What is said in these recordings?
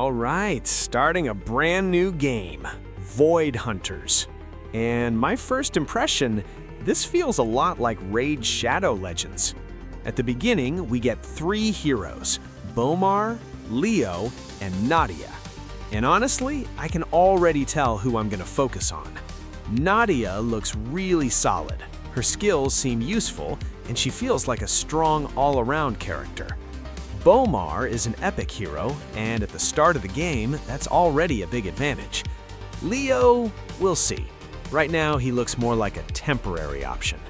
All right, starting a brand new game, Void Hunters. And my first impression, this feels a lot like Raid Shadow Legends. At the beginning, we get 3 heroes, Bomar, Leo, and Nadia. And honestly, I can already tell who I'm gonna focus on. Nadia looks really solid. Her skills seem useful, and she feels like a strong all-around character. Bomar is an epic hero, and at the start of the game, that's already a big advantage. Leo, we'll see. Right now, he looks more like a temporary option.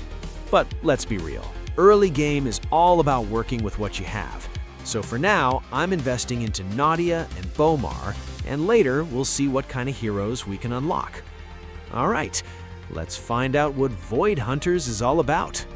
But let's be real, early game is all about working with what you have. So for now, I'm investing into Nadia and Bomar, and later we'll see what kind of heroes we can unlock. All right, let's find out what Void Hunters is all about.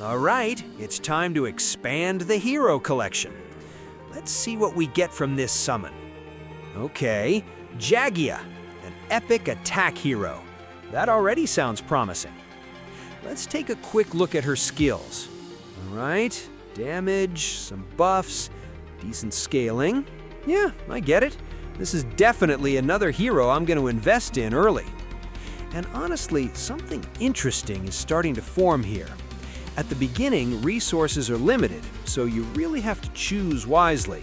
All right, it's time to expand the hero collection. Let's see what we get from this summon. Okay, Jaguia, an epic attack hero. That already sounds promising. Let's take a quick look at her skills. All right, damage, some buffs, decent scaling. Yeah, I get it. This is definitely another hero I'm going to invest in early. And honestly, something interesting is starting to form here. At the beginning, resources are limited, so you really have to choose wisely.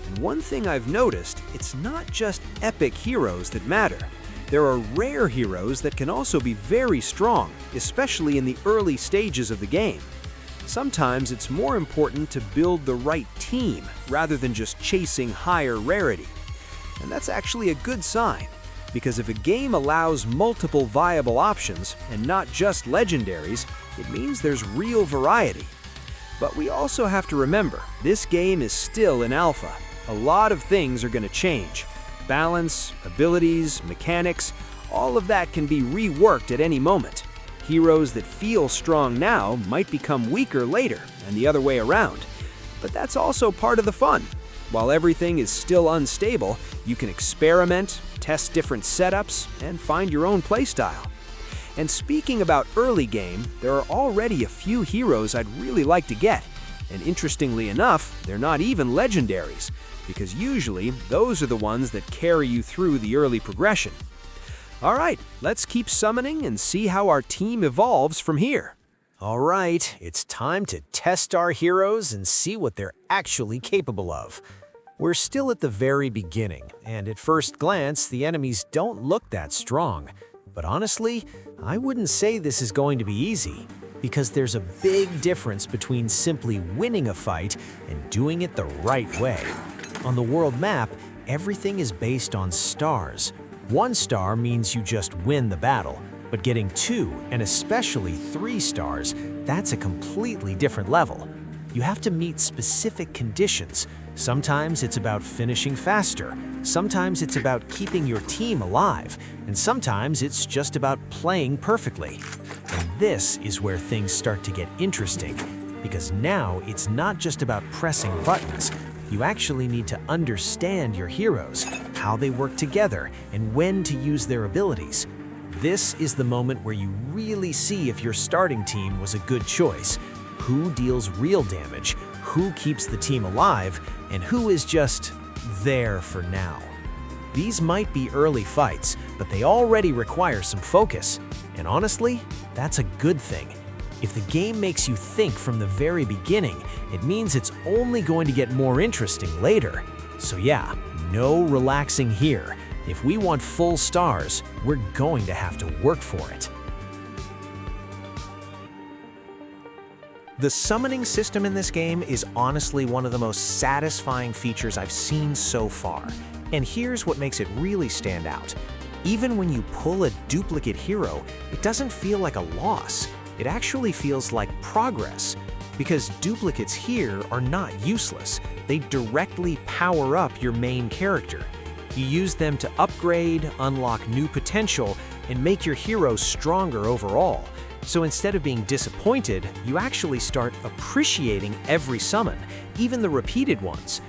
And one thing I've noticed, it's not just epic heroes that matter. There are rare heroes that can also be very strong, especially in the early stages of the game. Sometimes it's more important to build the right team rather than just chasing higher rarity. And that's actually a good sign, because if a game allows multiple viable options and not just legendaries, it means there's real variety. But we also have to remember, this game is still in alpha. A lot of things are going to change. Balance, abilities, mechanics, all of that can be reworked at any moment. Heroes that feel strong now might become weaker later, and the other way around. But that's also part of the fun. While everything is still unstable, you can experiment, test different setups, and find your own playstyle. And speaking about early game, there are already a few heroes I'd really like to get. And interestingly enough, they're not even legendaries, because usually those are the ones that carry you through the early progression. All right, let's keep summoning and see how our team evolves from here. All right, it's time to test our heroes and see what they're actually capable of. We're still at the very beginning, and at first glance, the enemies don't look that strong. But honestly, I wouldn't say this is going to be easy, because there's a big difference between simply winning a fight and doing it the right way. On the world map, everything is based on stars. 1 star means you just win the battle, but getting 2, and especially 3 stars, that's a completely different level. You have to meet specific conditions. Sometimes it's about finishing faster, sometimes it's about keeping your team alive, and sometimes it's just about playing perfectly. And this is where things start to get interesting, because now it's not just about pressing buttons. You actually need to understand your heroes, how they work together, and when to use their abilities. This is the moment where you really see if your starting team was a good choice. Who deals real damage, who keeps the team alive, and who is just there for now. These might be early fights, but they already require some focus. And honestly, that's a good thing. If the game makes you think from the very beginning, it means it's only going to get more interesting later. So yeah, no relaxing here. If we want full stars, we're going to have to work for it. The summoning system in this game is honestly one of the most satisfying features I've seen so far. And here's what makes it really stand out. Even when you pull a duplicate hero, it doesn't feel like a loss. It actually feels like progress. Because duplicates here are not useless. They directly power up your main character. You use them to upgrade, unlock new potential, and make your hero stronger overall. So instead of being disappointed, you actually start appreciating every summon, even the repeated ones.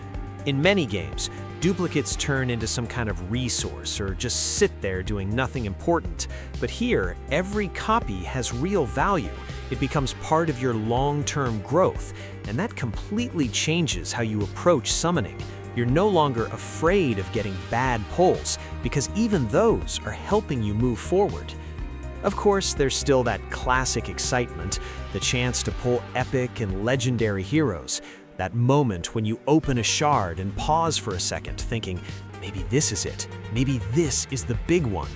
In many games, duplicates turn into some kind of resource or just sit there doing nothing important. But here, every copy has real value. It becomes part of your long-term growth, and that completely changes how you approach summoning. You're no longer afraid of getting bad pulls, because even those are helping you move forward. Of course, there's still that classic excitement, the chance to pull epic and legendary heroes. That moment when you open a shard and pause for a second, thinking, maybe this is it, maybe this is the big one.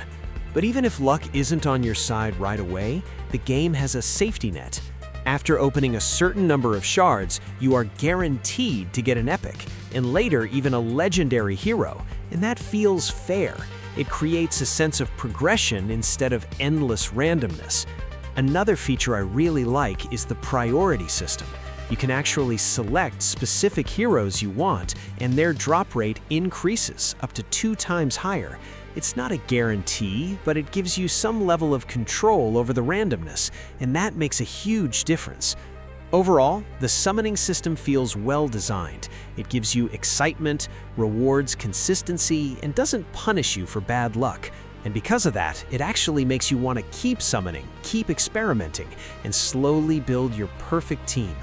But even if luck isn't on your side right away, the game has a safety net. After opening a certain number of shards, you are guaranteed to get an epic, and later even a legendary hero, and that feels fair. It creates a sense of progression instead of endless randomness. Another feature I really like is the priority system. You can actually select specific heroes you want, and their drop rate increases up to 2 times higher. It's not a guarantee, but it gives you some level of control over the randomness, and that makes a huge difference. Overall, the summoning system feels well designed. It gives you excitement, rewards consistency, and doesn't punish you for bad luck. And because of that, it actually makes you want to keep summoning, keep experimenting, and slowly build your perfect team.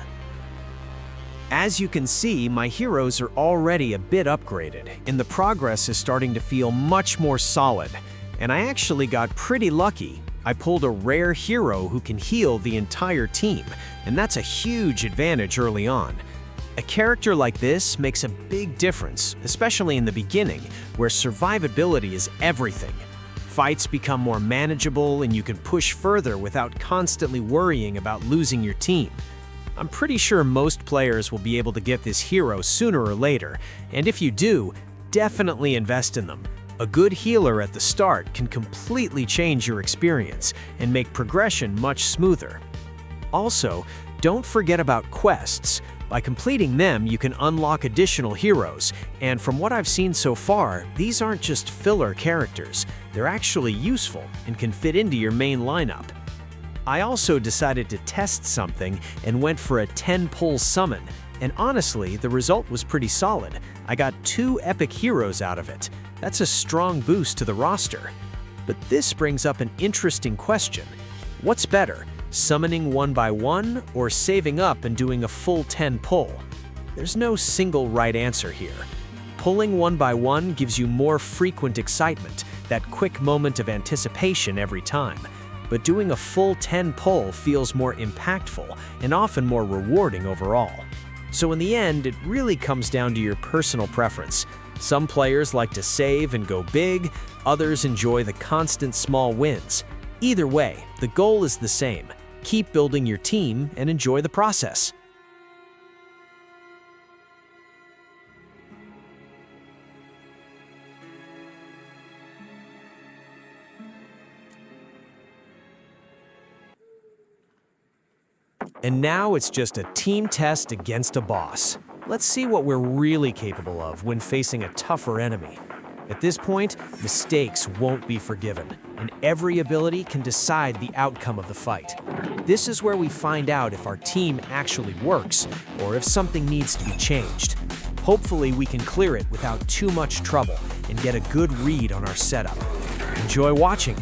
As you can see, my heroes are already a bit upgraded, and the progress is starting to feel much more solid. And I actually got pretty lucky. I pulled a rare hero who can heal the entire team, and that's a huge advantage early on. A character like this makes a big difference, especially in the beginning, where survivability is everything. Fights become more manageable, and you can push further without constantly worrying about losing your team. I'm pretty sure most players will be able to get this hero sooner or later, and if you do, definitely invest in them. A good healer at the start can completely change your experience and make progression much smoother. Also, don't forget about quests. By completing them, you can unlock additional heroes, and from what I've seen so far, these aren't just filler characters. They're actually useful and can fit into your main lineup. I also decided to test something and went for a 10-pull summon, and honestly, the result was pretty solid. I got 2 epic heroes out of it. That's a strong boost to the roster. But this brings up an interesting question. What's better, summoning one by one or saving up and doing a full 10 pull? There's no single right answer here. Pulling one by one gives you more frequent excitement, that quick moment of anticipation every time. But doing a full 10 pull feels more impactful and often more rewarding overall. So in the end, it really comes down to your personal preference. Some players like to save and go big, others enjoy the constant small wins. Either way, the goal is the same. Keep building your team and enjoy the process. And now it's just a team test against a boss. Let's see what we're really capable of when facing a tougher enemy. At this point, mistakes won't be forgiven, and every ability can decide the outcome of the fight. This is where we find out if our team actually works, or if something needs to be changed. Hopefully we can clear it without too much trouble and get a good read on our setup. Enjoy watching!